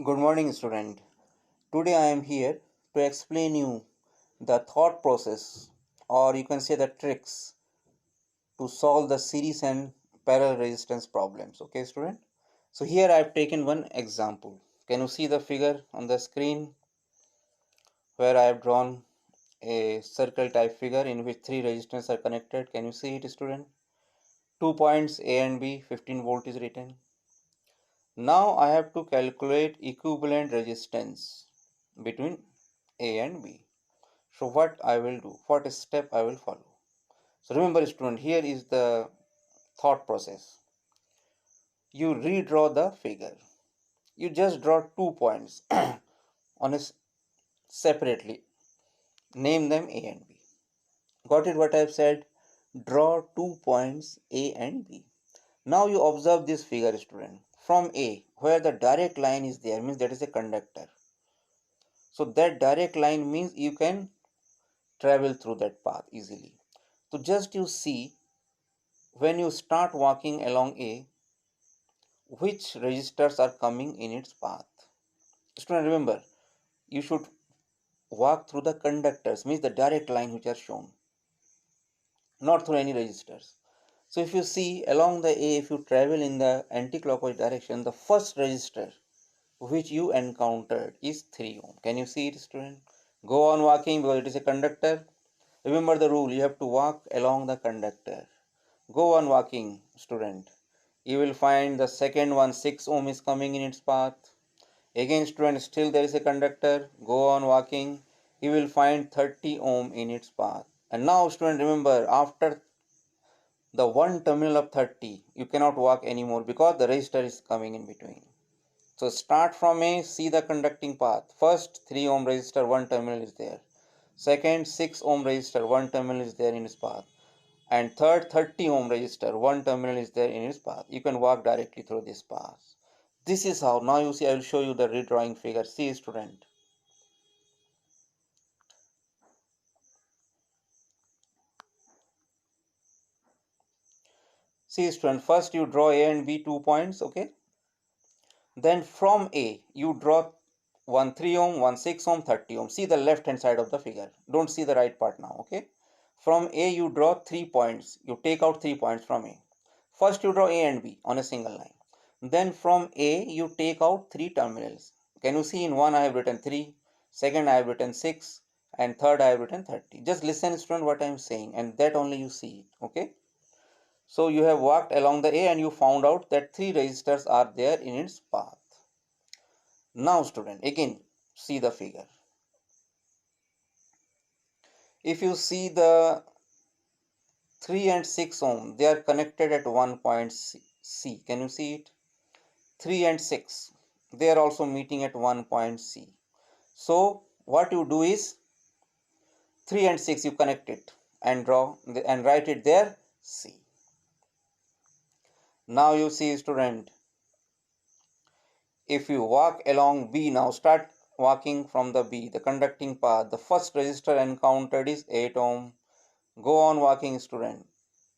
Good morning, student. Today I am here to explain you the thought process, or you can say the tricks to solve the series and parallel resistance problems. Okay, student. So here I have taken one example. Can you see the figure on the screen where I have drawn a circle type figure in which three resistors are connected? Can you see it, student? 2 points A and B, 15 volt is written. Now I have to calculate equivalent resistance between A and B. So what I will do, what step I will follow. So remember, student, here is the thought process. You redraw the figure. You just draw 2 points on a separately. Name them A and B. Got it what I have said? Draw 2 points A and B. Now you observe this figure, student. From A, where the direct line is there, means that is a conductor. So that direct line means you can travel through that path easily. So just you see, when you start walking along A, which registers are coming in its path. Student, remember, you should walk through the conductors, means the direct line which are shown, not through any registers. So if you see along the A, if you travel in the anti-clockwise direction, the first register which you encountered is 3 ohm. Can you see it, student? Go on walking because it is a conductor. Remember the rule, you have to walk along the conductor. Go on walking, student. You will find the second one, 6 ohm is coming in its path. Again, student, still there is a conductor. Go on walking. You will find 30 ohm in its path. And now, student, remember, after the one terminal of 30, you cannot walk anymore because the resistor is coming in between. So start from A, see the conducting path. First 3 ohm resistor, one terminal is there. Second 6 ohm resistor, one terminal is there in its path. And third 30 ohm resistor, one terminal is there in its path. You can walk directly through this path. This is how. Now you see, I will show you the redrawing figure. See, student. See, student, first you draw A and B 2 points, okay? Then from A, you draw one 3 ohm, one 6 ohm, 30 ohm. See the left hand side of the figure. Don't see the right part now, okay? From A, you draw 3 points. You take out 3 points from A. First, you draw A and B on a single line. Then from A, you take out 3 terminals. Can you see in one I have written 3, second I have written 6, and third I have written 30. Just listen, student, what I am saying, and that only you see it, okay? So you have walked along the A and you found out that 3 resistors are there in its path. Now, student, again see the figure. If you see the 3 and 6 ohm, they are connected at one point C. Can you see it? 3 and 6, they are also meeting at one point C. So what you do is 3 and 6 you connect it and draw and write it there C. Now you see, student, if you walk along B, now start walking from the B, the conducting path. The first resistor encountered is 8 ohm. Go on walking, student.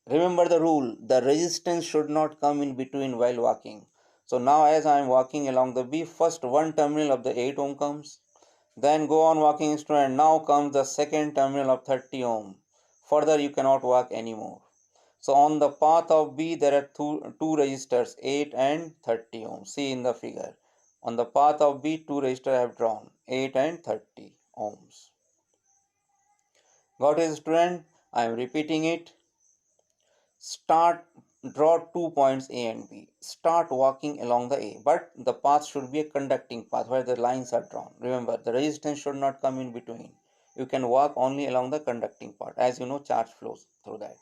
Remember the rule, the resistance should not come in between while walking. So now as I am walking along the B, first one terminal of the 8 ohm comes. Then go on walking, student. Now comes the second terminal of 30 ohm. Further you cannot walk anymore. So on the path of B, there are two resistors, 8 and 30 ohm. See in the figure. On the path of B, two resistors I have drawn, 8 and 30 ohms. Got it, student? I am repeating it. Draw 2 points A and B. Start walking along the A, but the path should be a conducting path where the lines are drawn. Remember, the resistance should not come in between. You can walk only along the conducting part. As you know, charge flows through that.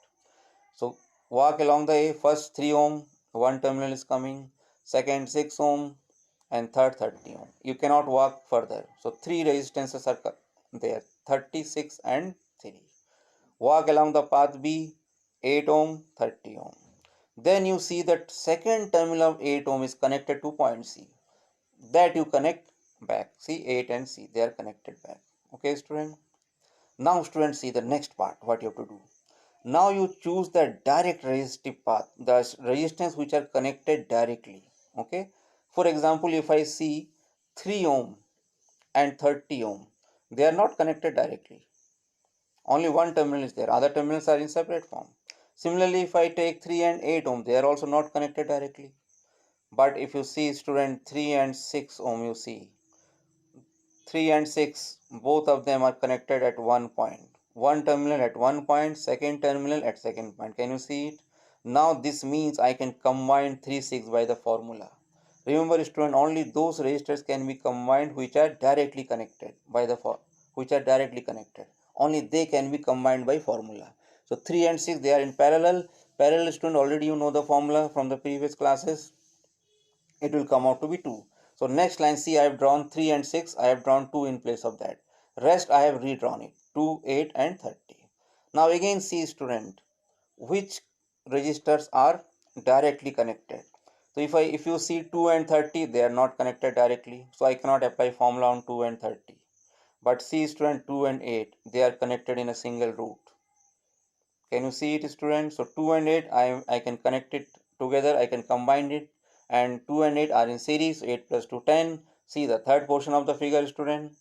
So walk along the A. First 3 ohm, one terminal is coming. Second 6 ohm, and third 30 ohm. You cannot walk further. So 3 resistances are there, 36 and 3. Walk along the path B, 8 ohm, 30 ohm. Then you see that second terminal of 8 ohm is connected to point C. That you connect back. See, 8 and C, they are connected back. Okay, student? Now, student, see the next part, what you have to do. Now you choose the direct resistive path, the resistance which are connected directly. Okay? For example, if I see 3 ohm and 30 ohm, they are not connected directly. Only one terminal is there, other terminals are in separate form. Similarly, if I take 3 and 8 ohm, they are also not connected directly. But if you see student, 3 and 6 ohm, you see 3 and 6, both of them are connected at one point. One terminal at one point, second terminal at second point. Can you see it? Now this means I can combine 3, 6 by the formula. Remember student, only those resistors can be combined which are directly connected by the which are directly connected. Only they can be combined by formula. So 3 and 6, they are in parallel. Parallel student, already you know the formula from the previous classes. It will come out to be 2. So next line, see, I have drawn 3 and 6. I have drawn 2 in place of that. Rest I have redrawn it. 2, 8 and 30. Now again see student, which registers are directly connected. So if you see 2 and 30, they are not connected directly. So I cannot apply formula on 2 and 30. But see student, 2 and 8, they are connected in a single root. Can you see it student? So 2 and 8, I can connect it together, I can combine it, and 2 and 8 are in series, 8 plus 2, 10. See the third portion of the figure student.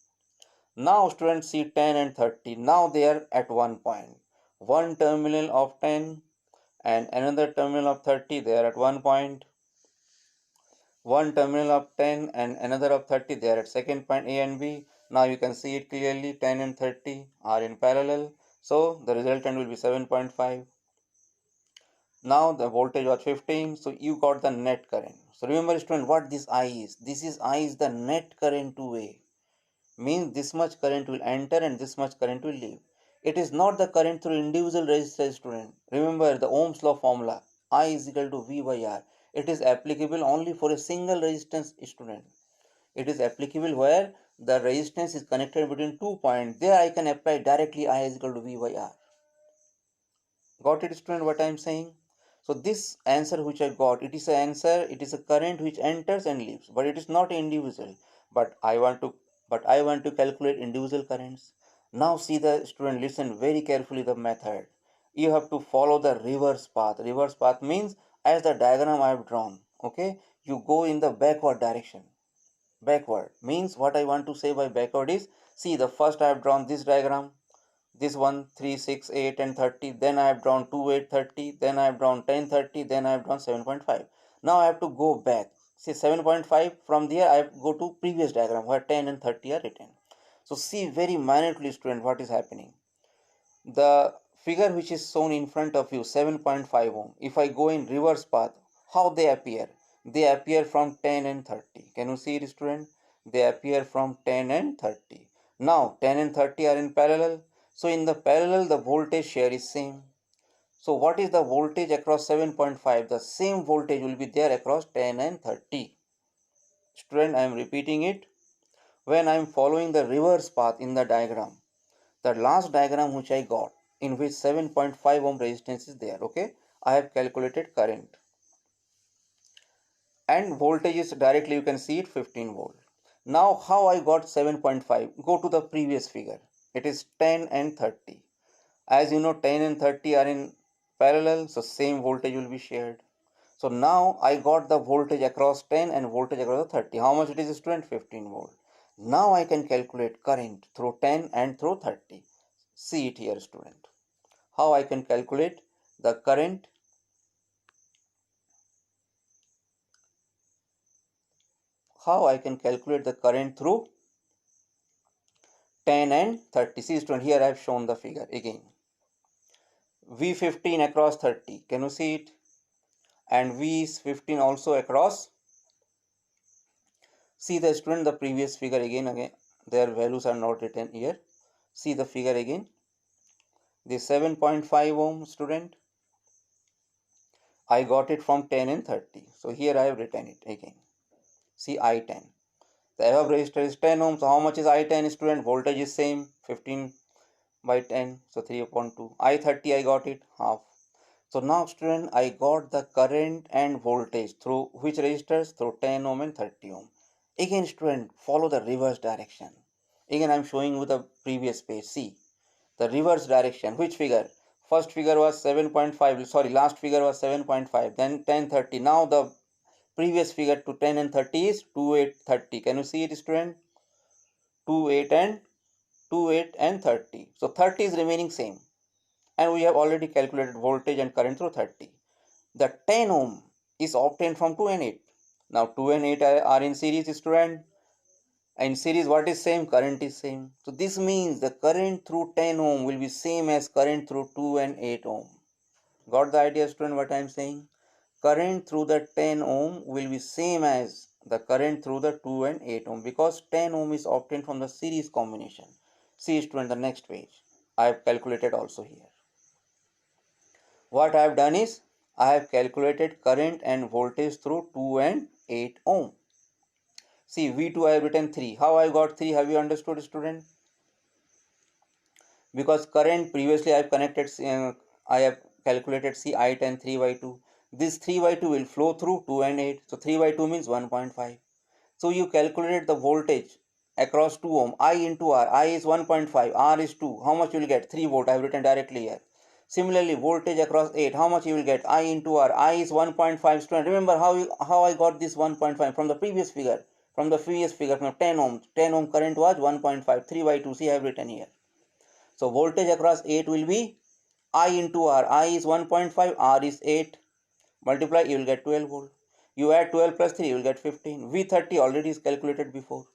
Now students see 10 and 30. Now they are at one point. One terminal of 10 and another terminal of 30, they are at one point. One terminal of 10 and another of 30, they are at second point A and B. Now you can see it clearly, 10 and 30 are in parallel. So the resultant will be 7.5. Now the voltage was 15, so you got the net current. So remember student, what this I is. This is I is the net current to A. Means this much current will enter and this much current will leave. It is not the current through individual resistors student. Remember the Ohm's law formula. I is equal to V by R. It is applicable only for a single resistance student. It is applicable where the resistance is connected between 2 points. There I can apply directly I is equal to V by R. Got it student what I am saying? So this answer which I got, it is an answer, it is a current which enters and leaves, but it is not individual. But I want to calculate individual currents. Now see the student, listen very carefully the method. You have to follow the reverse path. Reverse path means as the diagram I have drawn. Okay, you go in the backward direction. Backward means what I want to say by backward is, see the first I have drawn this diagram, this one 3 6 8 and 30, then I have drawn 2 8 30, then I have drawn 10 30, then I have drawn 7.5. Now I have to go back, see 7.5, from there I go to previous diagram where 10 and 30 are written. So see very minutely student what is happening. The figure which is shown in front of you, 7.5 ohm, if I go in reverse path, how they appear? They appear from 10 and 30. Can you see it student? They appear from 10 and 30. Now 10 and 30 are in parallel. So in the parallel the voltage share is same. So what is the voltage across 7.5? The same voltage will be there across 10 and 30. Student, I am repeating it. When I am following the reverse path in the diagram, the last diagram which I got, in which 7.5 ohm resistance is there, okay, I have calculated current and voltage is directly, you can see it, 15 volt. Now how I got 7.5? Go to the previous figure. It is 10 and 30. As you know, 10 and 30 are in parallel, so same voltage will be shared. So now I got the voltage across 10 and voltage across 30. How much it is student? 15 volt. Now I can calculate current through 10 and through 30. See it here student. How I can calculate the current. How I can calculate the current through 10 and 30. See student, here I have shown the figure again. V15 across 30. Can you see it? And V is 15 also across. See the student, the previous figure again, their values are not written here. See the figure again. The 7.5 ohm student, I got it from 10 and 30. So here I have written it again. See I10. The above resistor is 10 ohms. So how much is I10 student? Voltage is same, 15 by 10. So 3 upon 2. I30 I got it, half. So now student, I got the current and voltage through which resistors? Through 10 ohm and 30 ohm. Again student, follow the reverse direction. Again I am showing you the previous page. See the reverse direction. Which figure? First figure was 7.5, sorry, last figure was 7.5, then 10 30. Now the previous figure to 10 and 30 is 2, 8, 30. Can you see it, student? 2, 8 and 2, 8 and 30. So 30 is remaining same. And we have already calculated voltage and current through 30. The 10 ohm is obtained from 2 and 8. Now 2 and 8 are in series, student. In series, what is same? Current is same. So this means the current through 10 ohm will be same as current through 2 and 8 ohm. Got the idea, student, what I am saying? Current through the 10 ohm will be same as the current through the 2 and 8 ohm because 10 ohm is obtained from the series combination. See, student, the next page. I have calculated also here. What I have done is I have calculated current and voltage through 2 and 8 ohm. See, V2 I have written 3. How I got 3? Have you understood, student? Because current previously I have connected, I have calculated C I10 3 by 2. This 3 by 2 will flow through 2 and 8. So 3 by 2 means 1.5. So you calculate the voltage across 2 ohm. I into R. I is 1.5. R is 2. How much you will get? 3 volt. I have written directly here. Similarly, voltage across 8. How much you will get? I into R. I is 1.5. Student, remember how I got this 1.5 from the previous figure. From 10 ohm. 10 ohm current was 1.5. 3 by 2. See, I have written here. So voltage across 8 will be I into R. I is 1.5, R is 8. Multiply, you will get 12 volt. You add 12 plus 3, you will get 15. V30 already is calculated before,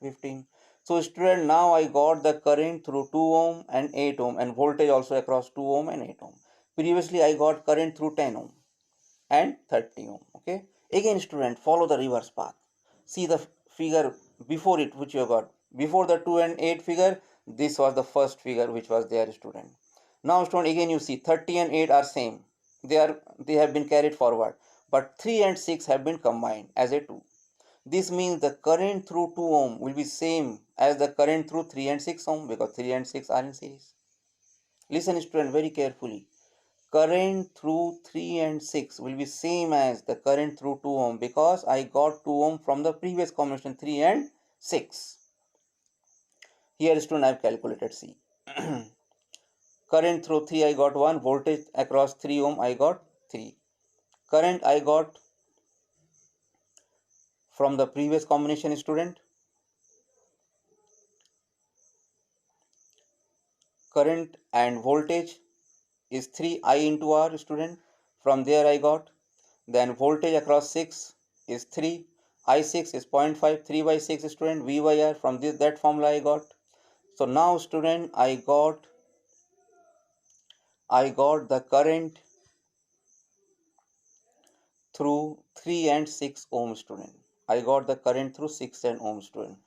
15. So student, now I got the current through 2 ohm and 8 ohm and voltage also across 2 ohm and 8 ohm. Previously I got current through 10 ohm and 30 ohm. Okay. Again, student, follow the reverse path. See the figure before it which you got. Before the 2 and 8 figure, this was the first figure which was there, student. Now, student, again you see 30 and 8 are same. They have been carried forward. But 3 and 6 have been combined as a 2. This means the current through 2 ohm will be same as the current through 3 and 6 ohm because 3 and 6 are in series. Listen, student, very carefully. Current through 3 and 6 will be same as the current through 2 ohm because I got 2 ohm from the previous combination 3 and 6. Here, student, I have calculated. See. Current through 3 I got 1, voltage across 3 ohm I got 3. Current I got from the previous combination, student. Current and voltage is 3 I into R, student. From there I got. Then voltage across 6 is 3. I6 is 0.5, 3 by 6, student. V by R, from that formula I got. So now, student, I got the current through 3 and 6 ohm, student. I got the current through 6 and ohm, student.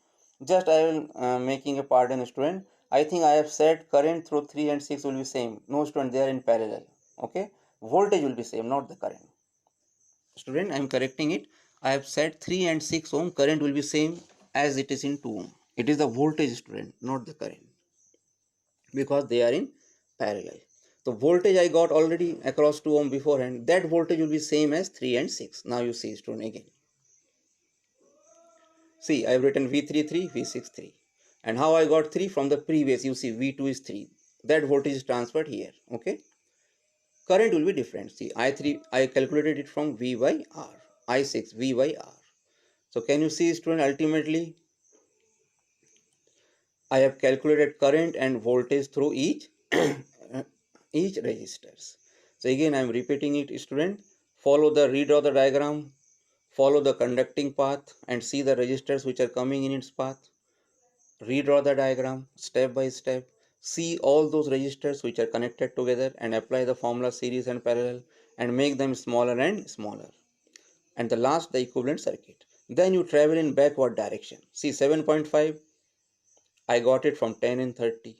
Just I will making a pardon, student. I think I have said current through 3 and 6 will be same. No, student, they are in parallel. Okay. Voltage will be same, not the current. Student, I am correcting it. I have said 3 and 6 ohm current will be same as it is in 2 ohm. It is the voltage, student, not the current. Because they are in parallel. The voltage I got already across 2 ohm beforehand. That voltage will be same as 3 and 6. Now you see, student, again. See, I have written V3 3, V6 3. And how I got 3 from the previous, you see V2 is 3. That voltage is transferred here. Okay. Current will be different. See, I3, I calculated it from V by R. I6, V by R. So can you see, student, ultimately I have calculated current and voltage through each each resistors. So again I am repeating it, student. Follow the redraw the diagram, follow the conducting path and see the resistors which are coming in its path. Redraw the diagram step by step. See all those resistors which are connected together and apply the formula series and parallel and make them smaller and smaller. And the last, the equivalent circuit. Then you travel in backward direction. See 7.5, I got it from 10 and 30.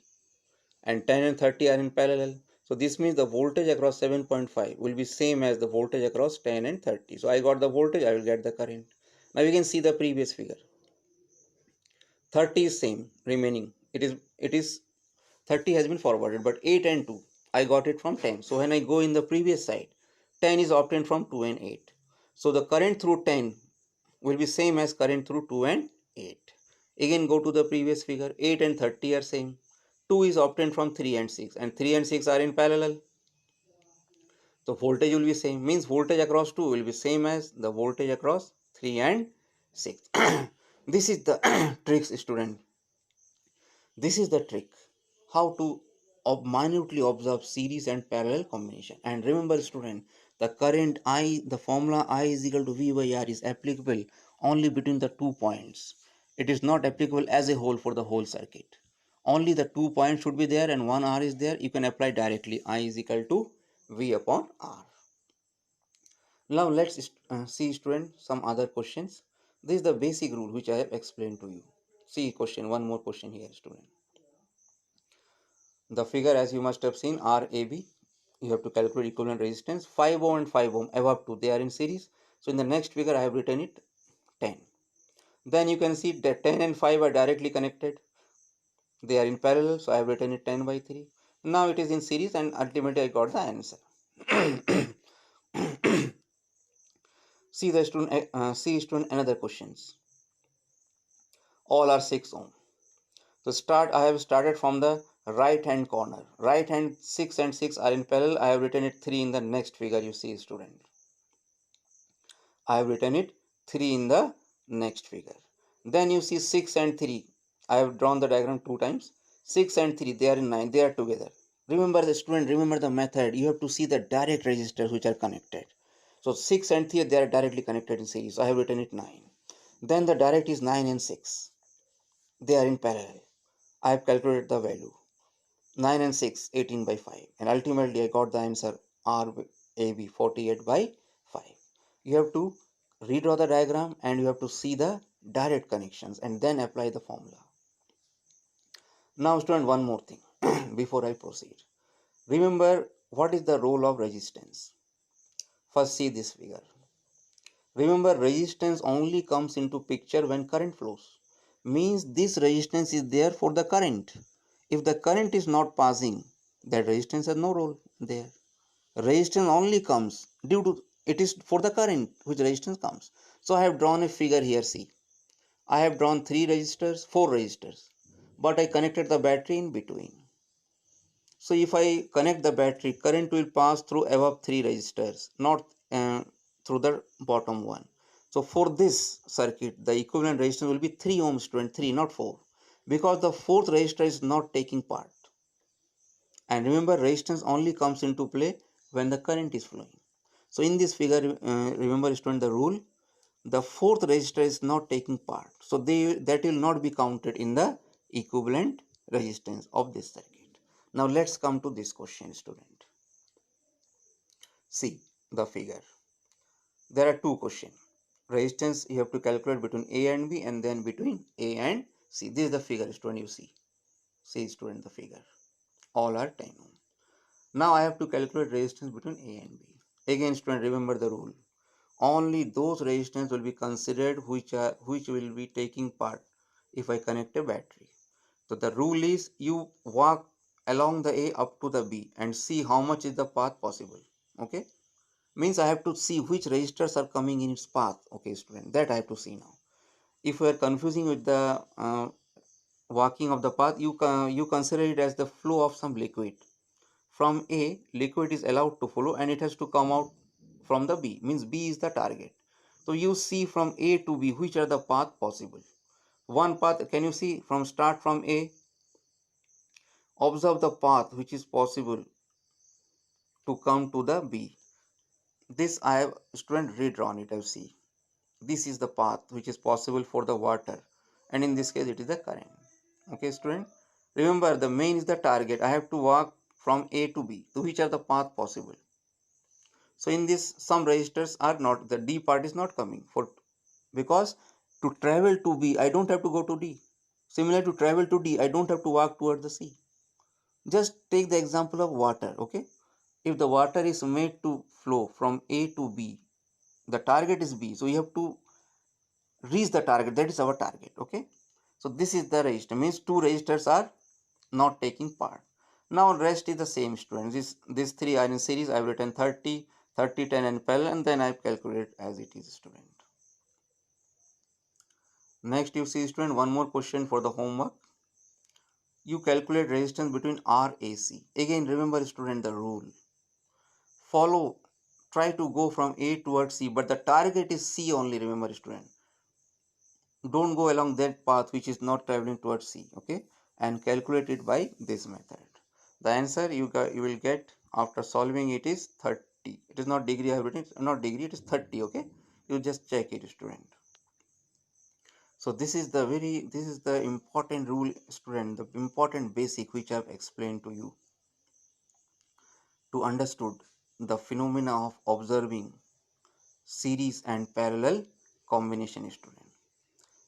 And 10 and 30 are in parallel. So this means the voltage across 7.5 will be same as the voltage across 10 and 30. So I got the voltage, I will get the current. Now we can see the previous figure. 30 is same remaining. It is 30 has been forwarded, but 8 and 2 I got it from 10. So when I go in the previous side, 10 is obtained from 2 and 8. So the current through 10 will be same as current through 2 and 8. Again go to the previous figure. 8 and 30 are same. 2 is obtained from 3 and 6 and 3 and 6 are in parallel. So voltage will be same, means voltage across 2 will be same as the voltage across 3 and 6. This is the tricks, student. This is the trick how to minutely observe series and parallel combination. And remember, student, the current I, the formula I is equal to V by R is applicable only between the 2 points. It is not applicable as a whole for the whole circuit. Only the 2 points should be there and one R is there. You can apply directly I is equal to V upon R. Now let's see, student, some other questions. This is the basic rule which I have explained to you. See question, one more question here, student. The figure, as you must have seen, RAB, you have to calculate equivalent resistance. 5 ohm and 5 ohm above 2, they are in series. So in the next figure I have written it 10. Then you can see that 10 and 5 are directly connected, they are in parallel, so I have written it 10 by 3. Now it is in series and ultimately I got the answer. See student, another questions. All are 6 ohm. So I have started from the right hand corner. Right hand 6 and 6 are in parallel. I have written it 3 in the next figure, you see, student. I have written it 3 in the next figure. Then you see 6 and 3. I have drawn the diagram 2 times. 6 and 3, they are in 9. They are together. Remember the student, remember the method. You have to see the direct resistors which are connected. So 6 and 3, they are directly connected in series. So I have written it 9. Then the direct is 9 and 6. They are in parallel. I have calculated the value. 9 and 6, 18 by 5. And ultimately I got the answer RAB 48 by 5. You have to redraw the diagram and you have to see the direct connections and then apply the formula. Now student, one more thing before I proceed. Remember what is the role of resistance. First see this figure. Remember, resistance only comes into picture when current flows. Means this resistance is there for the current. If the current is not passing, that resistance has no role there. Resistance only comes due to, it is for the current which resistance comes. So I have drawn a figure here, see. I have drawn 4 resistors, but I connected the battery in between. So if I connect the battery, current will pass through above 3 resistors, not through the bottom one. So for this circuit, the equivalent resistance will be 3 ohms, 3, not 4, because the fourth resistor is not taking part. And remember, resistance only comes into play when the current is flowing. So in this figure, remember student, the rule, the fourth resistor is not taking part. So that will not be counted in the equivalent resistance of this circuit. Now let's come to this question, student. See the figure. There are two questions. Resistance you have to calculate between A and B and then between A and C. This is the figure, student, you see. See student, the figure. All are 10 ohm. Now I have to calculate resistance between A and B. Again, student, remember the rule. Only those resistance will be considered which will be taking part if I connect a battery. So the rule is you walk along the A up to the B and see how much is the path possible. Okay, means I have to see which resistors are coming in its path. Okay student, that I have to see now. If we are confusing with the walking of the path, you consider it as the flow of some liquid. From A, liquid is allowed to flow and it has to come out from the B, means B is the target. So you see from A to B which are the path possible. One path, can you see from start from A? Observe the path which is possible to come to the B. This I have, student, redrawn it. I see. This is the path which is possible for the water, and in this case it is the current. Okay student, remember the main is the target. I have to walk from A to B. So which are the path possible? So in this, some resistors are not, the D part is not coming for, because to travel to B I don't have to go to D. Similar, to travel to D I don't have to walk toward the C. Just take the example of water. Okay, if the water is made to flow from A to B, the target is B, so you have to reach the target, that is our target. Okay, so this is the resistor, means two resistors are not taking part. Now rest is the same, students. These three are in series. I have written 30, 30, 10 and parallel, and then I have calculated as it is, student. Next you see, student, one more question for the homework. You calculate resistance between RAC. Again remember, student, the rule. follow, try to go from A towards C, but the target is C only. Remember, student, don't go along that path which is not traveling towards C. Okay, and calculate it by this method. The answer you will get after solving it is 30. It is not degree I have written, not degree, it is 30. Okay, you just check it, student. So this is the important rule, student, the important basic which I have explained to you to understood the phenomena of observing series and parallel combination, student.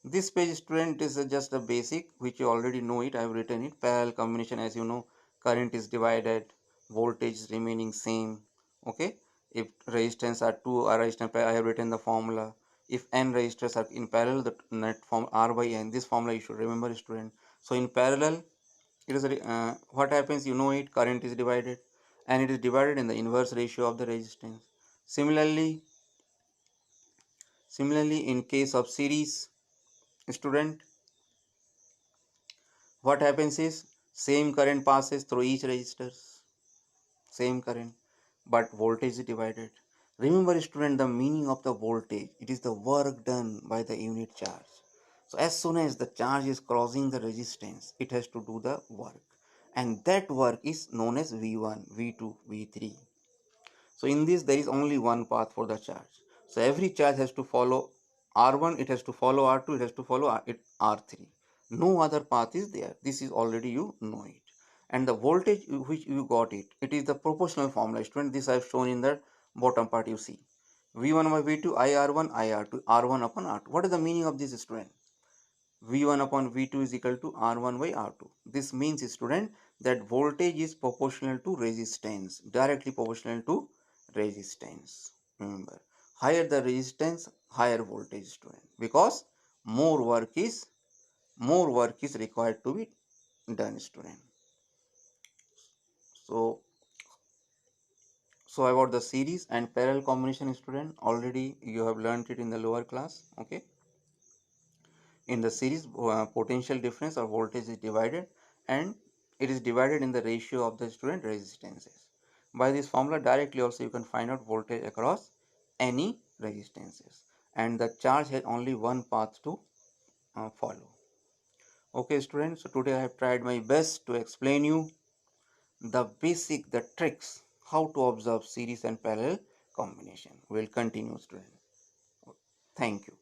This page, student, is just a basic which you already know it. I have written it. Parallel combination, as you know, current is divided, voltage is remaining same. Okay, if resistance are two resistance, I have written the formula. If n resistors are in parallel, the net form R by n. This formula you should remember, student. So in parallel, it is what happens, you know it, current is divided, and it is divided in the inverse ratio of the resistance. Similarly, in case of series, student, what happens is same current passes through each resistor, same current, but voltage is divided. Remember, student, the meaning of the voltage, it is the work done by the unit charge. So as soon as the charge is crossing the resistance, it has to do the work, and that work is known as V1, V2, V3. So in this there is only one path for the charge. So every charge has to follow R1, it has to follow R2, it has to follow R3. No other path is there. This is already you know it. And the voltage which you got it, it is the proportional formula. Student, this I have shown in the bottom part, you see. V1 by V2, IR1, IR2, R1 upon R2. What is the meaning of this, student? V1 upon V2 is equal to R1 by R2. This means, student, that voltage is proportional to resistance, directly proportional to resistance. Remember, higher the resistance, higher voltage, student, because more work is required to be done, student. So about the series and parallel combination, student, already you have learned it in the lower class. Okay, in the series, potential difference or voltage is divided, and it is divided in the ratio of the student resistances. By this formula directly also you can find out voltage across any resistances, and the charge has only one path to follow. Okay, students, so today I have tried my best to explain you the tricks how to observe series and parallel combination. We will continue, student. Thank you.